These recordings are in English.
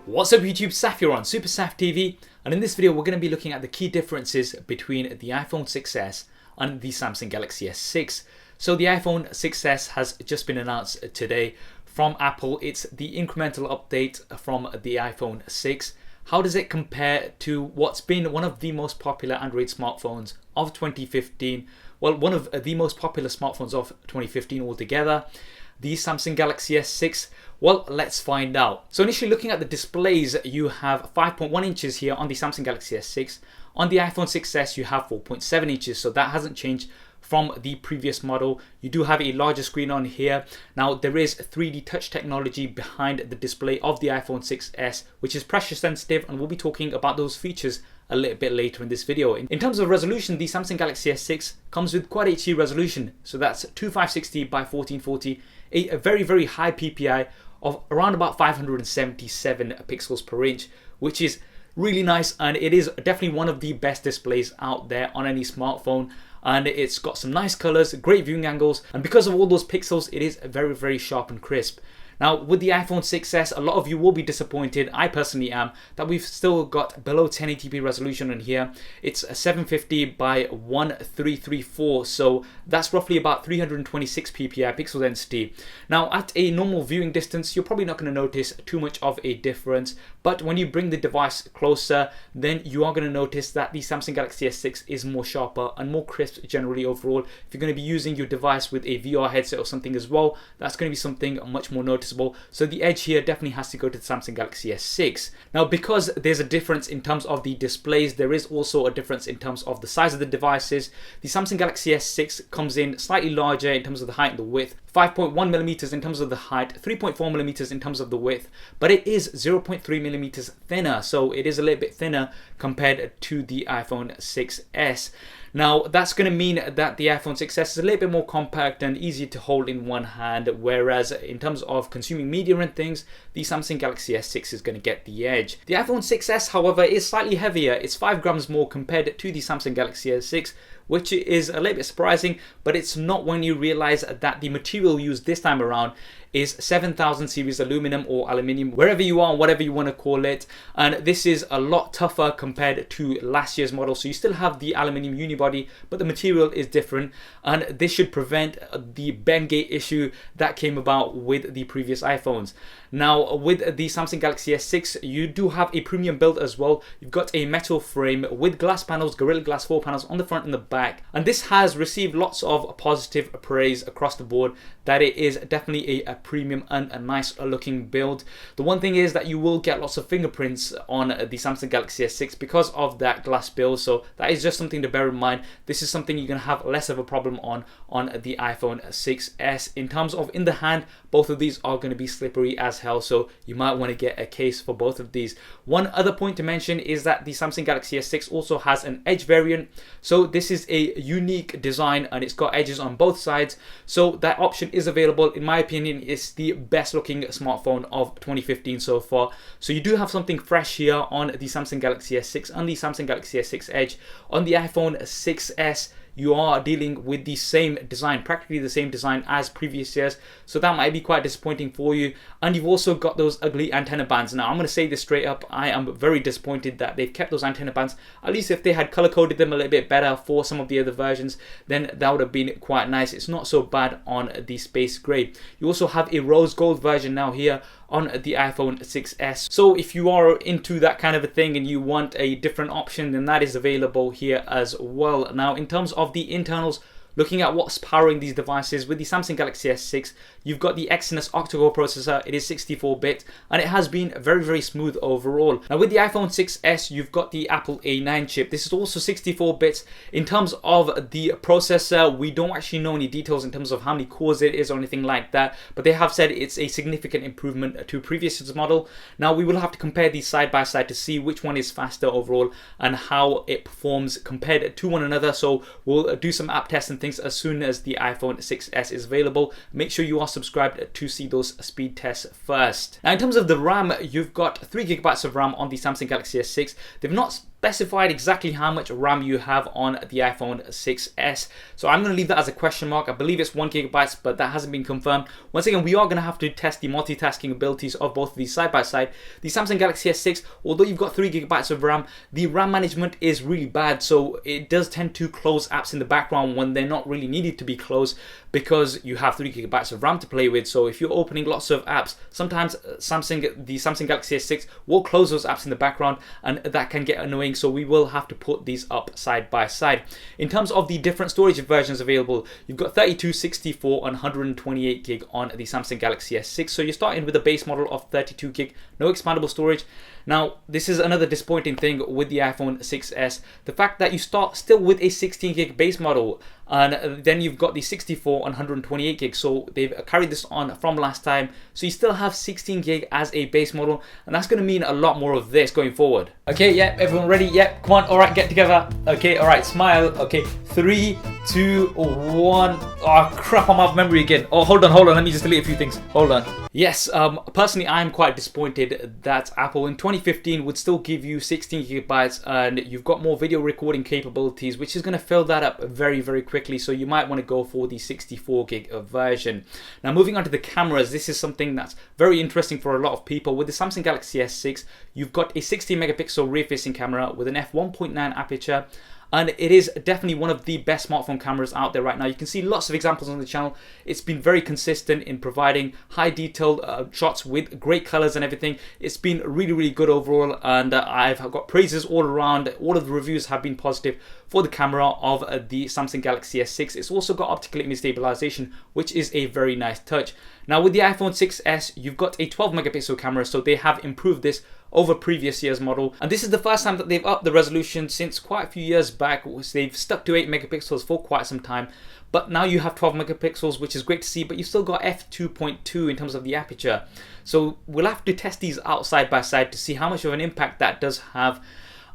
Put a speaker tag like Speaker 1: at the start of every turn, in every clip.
Speaker 1: What's up YouTube, Saf here on Super Saf TV, and in this video we're going to be looking at the key differences between the iPhone 6s and the Samsung Galaxy S6. So the iPhone 6s has just been announced today from Apple. It's the incremental update from the iPhone 6. How does it compare to what's been one of the most popular Android smartphones of 2015? Well, one of the most popular smartphones of 2015 altogether, the Samsung Galaxy S6. Well, let's find out. So initially looking at the displays, you have 5.1 inches here on the Samsung Galaxy S6. On the iPhone 6s, you have 4.7 inches, so that hasn't changed from the previous model. You do have a larger screen on here. Now there is 3D touch technology behind the display of the iPhone 6s, which is pressure sensitive, and we'll be talking about those features a little bit later in this video. In terms of resolution, the Samsung Galaxy S6 comes with Quad HD resolution, so that's 2560 by 1440, a very high PPI of around about 577 pixels per inch, which is really nice, and it is definitely one of the best displays out there on any smartphone. And it's got some nice colors, great viewing angles, and because of all those pixels, it is very sharp and crisp. Now with the iPhone 6s, a lot of you will be disappointed, I personally am, that we've still got below 1080p resolution on here. It's 750 by 1334, so that's roughly about 326 ppi pixel density. Now at a normal viewing distance, you're probably not going to notice too much of a difference, but when you bring the device closer, then you are going to notice that the Samsung Galaxy S6 is more sharper and more crisp generally overall. If you're going to be using your device with a VR headset or something as well, that's going to be something much more noticeable. So the edge here definitely has to go to the Samsung Galaxy S6. Now because there's a difference in terms of the displays, there is also a difference in terms of the size of the devices. The Samsung Galaxy S6 comes in slightly larger in terms of the height and the width, 5.1 millimeters in terms of the height, 3.4 millimeters in terms of the width, but it is 0.3 millimeters thinner, so it is a little bit thinner compared to the iPhone 6s. Now that's going to mean that the iPhone 6s is a little bit more compact and easier to hold in one hand, whereas in terms of consuming media and things, the Samsung Galaxy S6 is going to get the edge. The iPhone 6s, however, is slightly heavier. It's 5 grams more compared to the Samsung Galaxy S6, which is a little bit surprising, but it's not when you realize that the material used this time around is 7000 series aluminum or aluminium, wherever you are, whatever you want to call it. And this is a lot tougher compared to last year's model. So you still have the aluminium unibody, but the material is different. And this should prevent the bend gate issue that came about with the previous iPhones. Now with the Samsung Galaxy S6, you do have a premium build as well. You've got a metal frame with glass panels, Gorilla Glass 4 panels on the front and the back. And this has received lots of positive praise across the board, that it is definitely a premium and a nice looking build. The one thing is that you will get lots of fingerprints on the Samsung Galaxy S6 because of that glass build, so that is just something to bear in mind. This is something you're going to have less of a problem on the iPhone 6s. In terms of in the hand, both of these are going to be slippery as hell, so you might want to get a case for both of these. One other point to mention is that the Samsung Galaxy S6 also has an edge variant, so this is a unique design and it's got edges on both sides, so that option is available. In my opinion, it's the best looking smartphone of 2015 so far. So you do have something fresh here on the Samsung Galaxy S6 and the Samsung Galaxy S6 Edge. On the iPhone 6s, you are dealing with the same design, practically the same design as previous years, so that might be quite disappointing for you. And you've also got those ugly antenna bands. Now I'm going to say this straight up, I am very disappointed that they've kept those antenna bands. At least if they had color coded them a little bit better for some of the other versions, then that would have been quite nice. It's not so bad on the space gray. You also have a rose gold version now here on the iPhone 6s. So if you are into that kind of a thing and you want a different option, then that is available here as well. Now in terms of the internals, looking at what's powering these devices, with the Samsung Galaxy S6, you've got the Exynos octa-core processor. It is 64-bit and it has been very smooth overall. Now with the iPhone 6s, you've got the Apple A9 chip. This is also 64-bits. In terms of the processor, we don't actually know any details in terms of how many cores it is or anything like that, but they have said it's a significant improvement to previous model. Now we will have to compare these side by side to see which one is faster overall and how it performs compared to one another. So we'll do some app tests and things as soon as the iPhone 6s is available. Make sure you are subscribed to see those speed tests first. Now in terms of the RAM, you've got 3 GB of RAM on the Samsung Galaxy S6. They've not specified exactly how much RAM you have on the iPhone 6s. So I'm going to leave that as a question mark. I believe it's 1 GB, but that hasn't been confirmed. Once again, we are going to have to test the multitasking abilities of both of these side by side. The Samsung Galaxy S6, although you've got 3 GB of RAM, the RAM management is really bad. So it does tend to close apps in the background when they're not really needed to be closed, because you have 3 GB of RAM to play with. So if you're opening lots of apps, sometimes the Samsung Galaxy S6 will close those apps in the background, and that can get annoying. So we will have to put these up side by side. In terms of the different storage versions available, you've got 32, 64 and 128 gig on the Samsung Galaxy S6. So you're starting with a base model of 32 gig, no expandable storage. Now, this is another disappointing thing with the iPhone 6s, the fact that you start still with a 16 gig base model, and then you've got the 64 and 128 gig. So they've carried this on from last time. So you still have 16 gig as a base model, and that's going to mean a lot more of this going forward. Okay, yeah, everyone ready? Yep, come on, all right, get together. Okay, all right, smile. Okay, 3, 2, 1. Oh crap, I'm out of memory again. Oh, hold on, let me just delete a few things. Hold on. Yes, personally, I'm quite disappointed that Apple in 2015 would still give you 16 gigabytes, and you've got more video recording capabilities, which is going to fill that up very, very quickly. So you might want to go for the 64 gig version. Now, moving on to the cameras, this is something that's very interesting for a lot of people. With the Samsung Galaxy S6, you've got a 16 megapixel rear-facing camera with an f1.9 aperture. And it is definitely one of the best smartphone cameras out there right now. You can see lots of examples on the channel. It's been very consistent in providing high detailed shots with great colors and everything. It's been really, really good overall, and I've got praises all around. All of the reviews have been positive for the camera of the Samsung Galaxy S6. It's also got optical image stabilization, which is a very nice touch. Now with the iPhone 6s, you've got a 12 megapixel camera, so they have improved this over previous year's model, and this is the first time that they've upped the resolution since quite a few years back. They've stuck to 8 megapixels for quite some time, but now you have 12 megapixels, which is great to see, but you've still got f2.2 in terms of the aperture. So we'll have to test these out side by side to see how much of an impact that does have.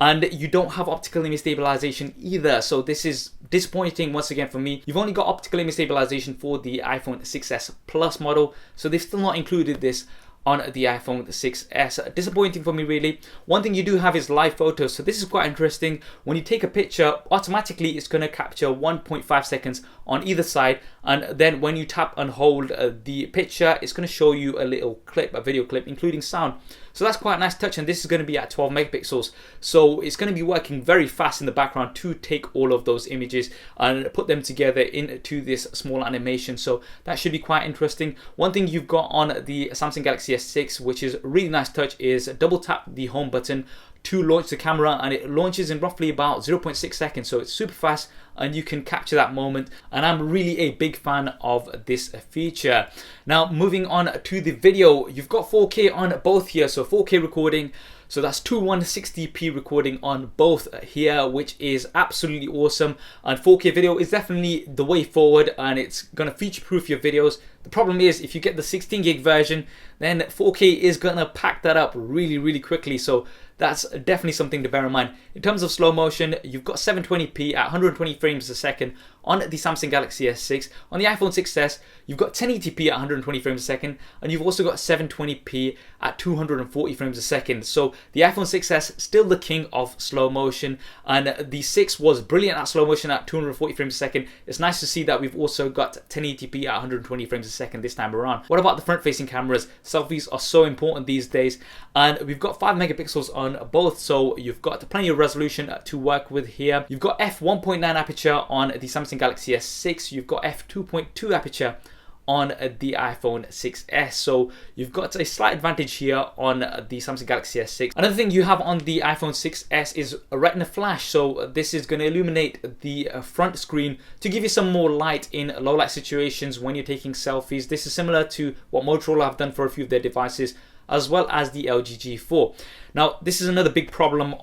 Speaker 1: And you don't have optical image stabilization either, so this is disappointing once again for me. You've only got optical image stabilization for the iPhone 6s Plus model, so they've still not included this on the iPhone 6s. Disappointing for me, really. One thing you do have is live photos, so this is quite interesting. When you take a picture, automatically it's going to capture 1.5 seconds on either side, and then when you tap and hold the picture, it's going to show you a little clip, a video clip, including sound. So that's quite a nice touch, and this is going to be at 12 megapixels. So it's going to be working very fast in the background to take all of those images and put them together into this small animation. So that should be quite interesting. One thing you've got on the Samsung Galaxy S6, which is a really nice touch, is double tap the home button to launch the camera, and it launches in roughly about 0.6 seconds. So it's super fast, and you can capture that moment, and I'm really a big fan of this feature. Now moving on to the video, you've got 4K on both here, so 4K recording, so that's 2160p recording on both here, which is absolutely awesome. And 4K video is definitely the way forward, and it's gonna future-proof your videos. The problem is, if you get the 16 gig version, then 4K is gonna pack that up really, really quickly. So that's definitely something to bear in mind. In terms of slow motion, you've got 720p at 120 frames a second on the Samsung Galaxy S6. On the iPhone 6s, you've got 1080p at 120 frames a second, and you've also got 720p at 240 frames a second. So the iPhone 6s still the king of slow motion, and the 6 was brilliant at slow motion at 240 frames a second. It's nice to see that we've also got 1080p at 120 frames a second this time around. What about the front-facing cameras? Selfies are so important these days, and we've got 5 megapixels on both, so you've got plenty of resolution to work with here. You've got f1.9 aperture on the Samsung Galaxy S6. You've got f2.2 aperture on the iPhone 6s, so you've got a slight advantage here on the Samsung Galaxy S6. Another thing you have on the iPhone 6s is a retina flash, so this is going to illuminate the front screen to give you some more light in low light situations when you're taking selfies. This is similar to what Motorola have done for a few of their devices, as well as the LG G4. Now, this is another big problem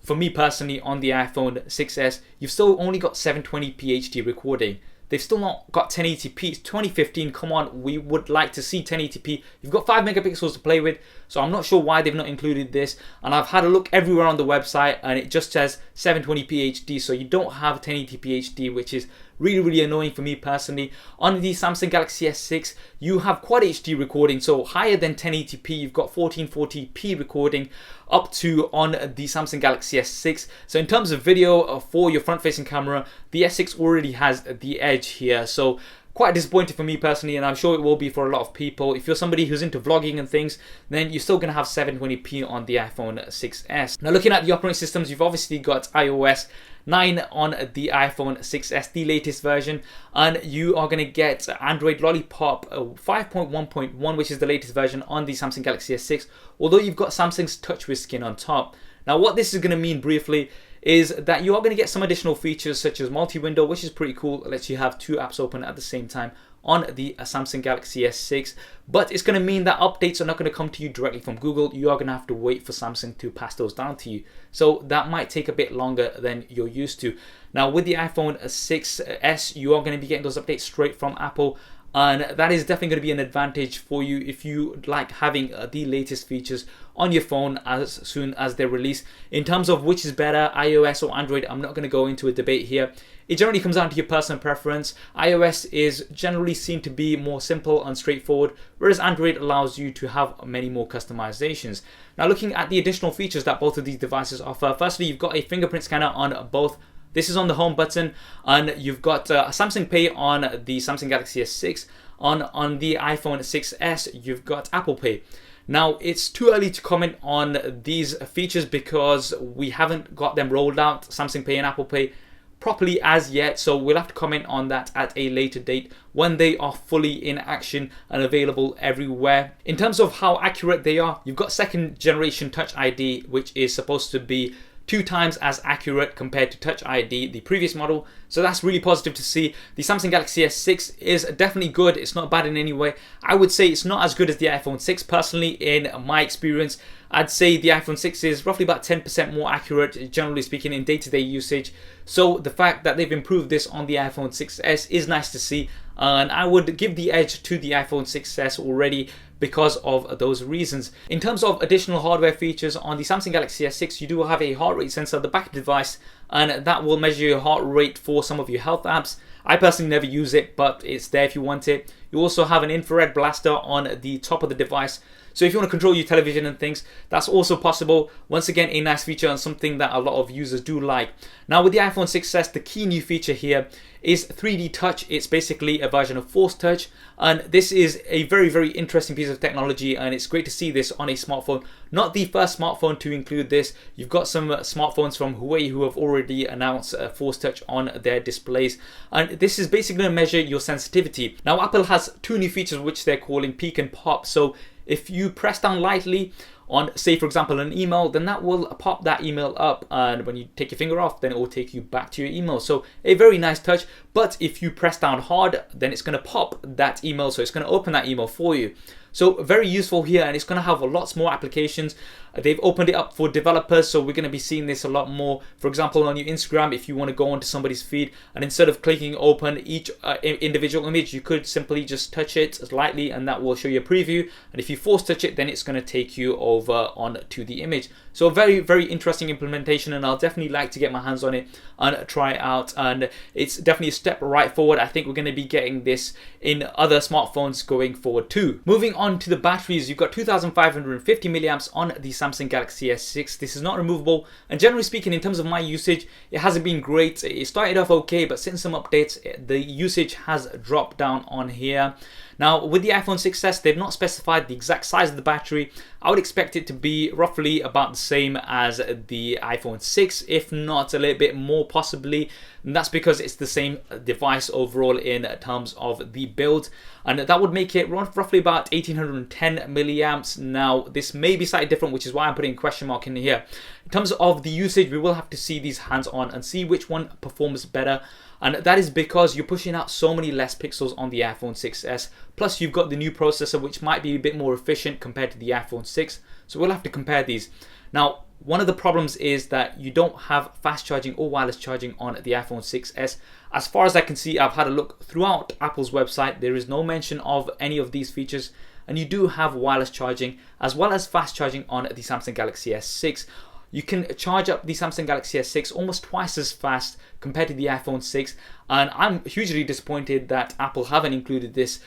Speaker 1: for me personally on the iPhone 6s. You've still only got 720p HD recording. They've still not got 1080p. It's 2015, come on, we would like to see 1080p. You've got 5 megapixels to play with, so I'm not sure why they've not included this. And I've had a look everywhere on the website, and it just says 720p HD, so you don't have 1080p HD, which is really annoying for me personally. On the Samsung Galaxy S6, you have Quad HD recording, so higher than 1080p. You've got 1440p recording up to on the Samsung Galaxy S6. So in terms of video for your front-facing camera, the S6 already has the edge here. So quite disappointing for me personally, and I'm sure it will be for a lot of people. If you're somebody who's into vlogging and things, then you're still going to have 720p on the iPhone 6s. Now looking at the operating systems, you've obviously got iOS 9 on the iPhone 6s, the latest version, and you are going to get Android Lollipop 5.1.1, which is the latest version on the Samsung Galaxy S6, although you've got Samsung's TouchWiz skin on top. Now what this is going to mean briefly is that you are going to get some additional features such as multi-window, which is pretty cool. It lets you have two apps open at the same time on the Samsung Galaxy S6, but it's going to mean that updates are not going to come to you directly from Google. You are going to have to wait for Samsung to pass those down to you, so that might take a bit longer than you're used to. Now with the iPhone 6s, you are going to be getting those updates straight from Apple, and that is definitely going to be an advantage for you if you like having the latest features on your phone as soon as they're released. In terms of which is better, iOS or Android, I'm not going to go into a debate here. It generally comes down to your personal preference. iOS is generally seen to be more simple and straightforward, whereas Android allows you to have many more customizations. Now looking at the additional features that both of these devices offer, firstly you've got a fingerprint scanner on both. This is on the home button, and you've got Samsung Pay on the Samsung Galaxy S6. On the iPhone 6s, you've got Apple Pay. Now, it's too early to comment on these features because we haven't got them rolled out, Samsung Pay and Apple Pay, properly as yet, so we'll have to comment on that at a later date when they are fully in action and available everywhere. In terms of how accurate they are, you've got second generation Touch ID, which is supposed to be 2 times as accurate compared to Touch ID, the previous model. So that's really positive to see. The Samsung Galaxy S6 is definitely good. It's not bad in any way. I would say it's not as good as the iPhone 6 personally in my experience. I'd say the iPhone 6 is roughly about 10% more accurate, generally speaking, in day-to-day usage. So the fact that they've improved this on the iPhone 6s is nice to see. And I would give the edge to the iPhone 6s already because of those reasons. In terms of additional hardware features, on the Samsung Galaxy S6 you do have a heart rate sensor at the back of the device, and that will measure your heart rate for some of your health apps. I personally never use it, but it's there if you want it. You also have an infrared blaster on the top of the device, so if you want to control your television and things, that's also possible. Once again, a nice feature and something that a lot of users do like. Now with the iPhone 6s, the key new feature here is 3D Touch. It's basically a version of Force Touch, and this is a very interesting piece of technology, and it's great to see this on a smartphone. Not the first smartphone to include this. You've got some smartphones from Huawei who have already announced Force Touch on their displays, and this is basically going to measure your sensitivity. Now Apple has 2 new features which they're calling Peek and Pop. So if you press down lightly on, say for example, an email, then that will pop that email up, and when you take your finger off, then it will take you back to your email. So a very nice touch. But if you press down hard, then it's going to pop that email, so it's going to open that email for you. So very useful here, and it's going to have lots more applications. They've opened it up for developers, so we're going to be seeing this a lot more. For example, on your Instagram, if you want to go onto somebody's feed, and instead of clicking open each individual image, you could simply just touch it lightly, and that will show you a preview. And if you force touch it, then it's going to take you over onto the image. So a very interesting implementation, and I'll definitely like to get my hands on it and try it out. And it's definitely a step right forward. I think we're going to be getting this in other smartphones going forward too. Moving on to the batteries, you've got 2550 milliamps on the Samsung Galaxy S6. This is not removable, and generally speaking, in terms of my usage, it hasn't been great. It started off okay, but since some updates, the usage has dropped down on here. Now with the iPhone 6s, they've not specified the exact size of the battery. I would expect it to be roughly about the same as the iPhone 6, if not a little bit more possibly. And that's because it's the same device overall in terms of the build, and that would make it roughly about 1810 milliamps. Now this may be slightly different, which is why I'm putting a question mark in here. In terms of the usage, we will have to see these hands on and see which one performs better. And that is because you're pushing out so many less pixels on the iPhone 6s. Plus you've got the new processor, which might be a bit more efficient compared to the iPhone 6. So we'll have to compare these. Now, one of the problems is that you don't have fast charging or wireless charging on the iPhone 6s. As far as I can see, I've had a look throughout Apple's website. There is no mention of any of these features. And you do have wireless charging as well as fast charging on the Samsung Galaxy S6. you can charge up the Samsung Galaxy S6 almost twice as fast compared to the iPhone 6, and I'm hugely disappointed that Apple haven't included this.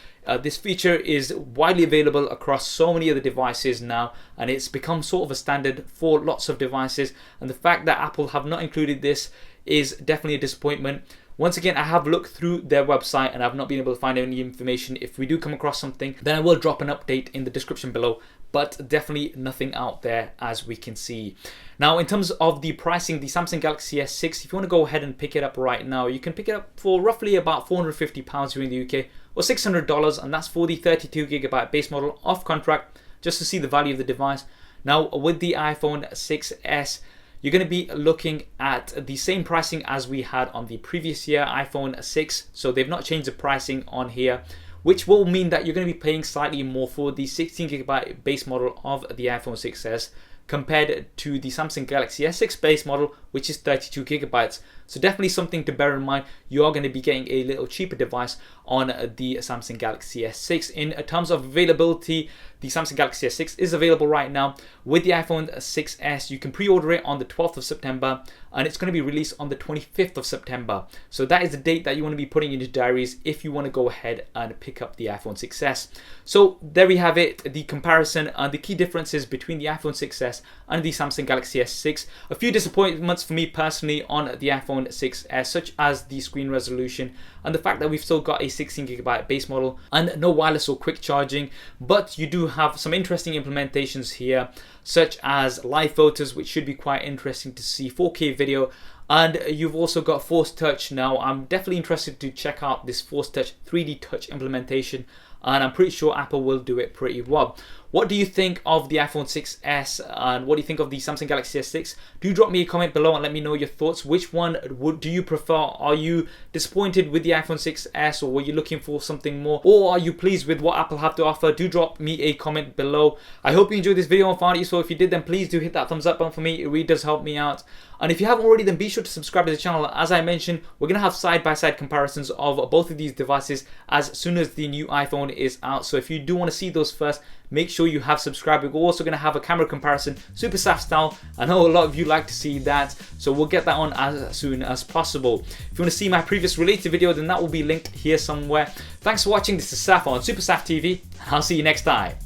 Speaker 1: This feature is widely available across so many other devices now, and it's become sort of a standard for lots of devices, and the fact that Apple have not included this is definitely a disappointment. Once again, I have looked through their website and I've not been able to find any information. If we do come across something, then I will drop an update in the description below, but definitely nothing out there as we can see. Now, in terms of the pricing, the Samsung Galaxy S6, if you want to go ahead and pick it up right now, you can pick it up for roughly about £450 here in the UK, or $600, and that's for the 32GB base model off contract, just to see the value of the device. Now, with the iPhone 6s, you're going to be looking at the same pricing as we had on the previous year iPhone 6, so they've not changed the pricing on here, which will mean that you're going to be paying slightly more for the 16GB base model of the iPhone 6s compared to the Samsung Galaxy S6 base model, which is 32GB. So definitely something to bear in mind. You are going to be getting a little cheaper device on the Samsung Galaxy S6. In terms of availability, the Samsung Galaxy S6 is available right now. With the iPhone 6s, you can pre-order it on the 12th of September, and it's going to be released on the 25th of September. So that is the date that you want to be putting in your diaries if you want to go ahead and pick up the iPhone 6s. So there we have it, the comparison and the key differences between the iPhone 6s and the Samsung Galaxy S6. A few disappointments for me personally on the iPhone 6s, such as the screen resolution and the fact that we've still got a 16GB base model and no wireless or quick charging, but you do have some interesting implementations here, such as live photos, which should be quite interesting to see, 4K video, and you've also got Force Touch. Now, I'm definitely interested to check out this Force Touch 3D Touch implementation, and I'm pretty sure Apple will do it pretty well. What do you think of the iPhone 6s, and what do you think of the Samsung Galaxy S6? Do drop me a comment below and let me know your thoughts. Which one do you prefer? Are you disappointed with the iPhone 6s, or were you looking for something more, or are you pleased with what Apple have to offer? Do drop me a comment below. I hope you enjoyed this video and found it useful. If you did, then please do hit that thumbs up button for me. It really does help me out. And if you haven't already, then be sure to subscribe to the channel. As I mentioned, we're going to have side-by-side comparisons of both of these devices as soon as the new iPhone is out. So if you do want to see those first, make sure you have subscribed. We're also going to have a camera comparison, Super Saf style. I know a lot of you like to see that, so we'll get that on as soon as possible. If you want to see my previous related video, then that will be linked here somewhere. Thanks for watching. This is Saf on Super Saf TV. I'll see you next time.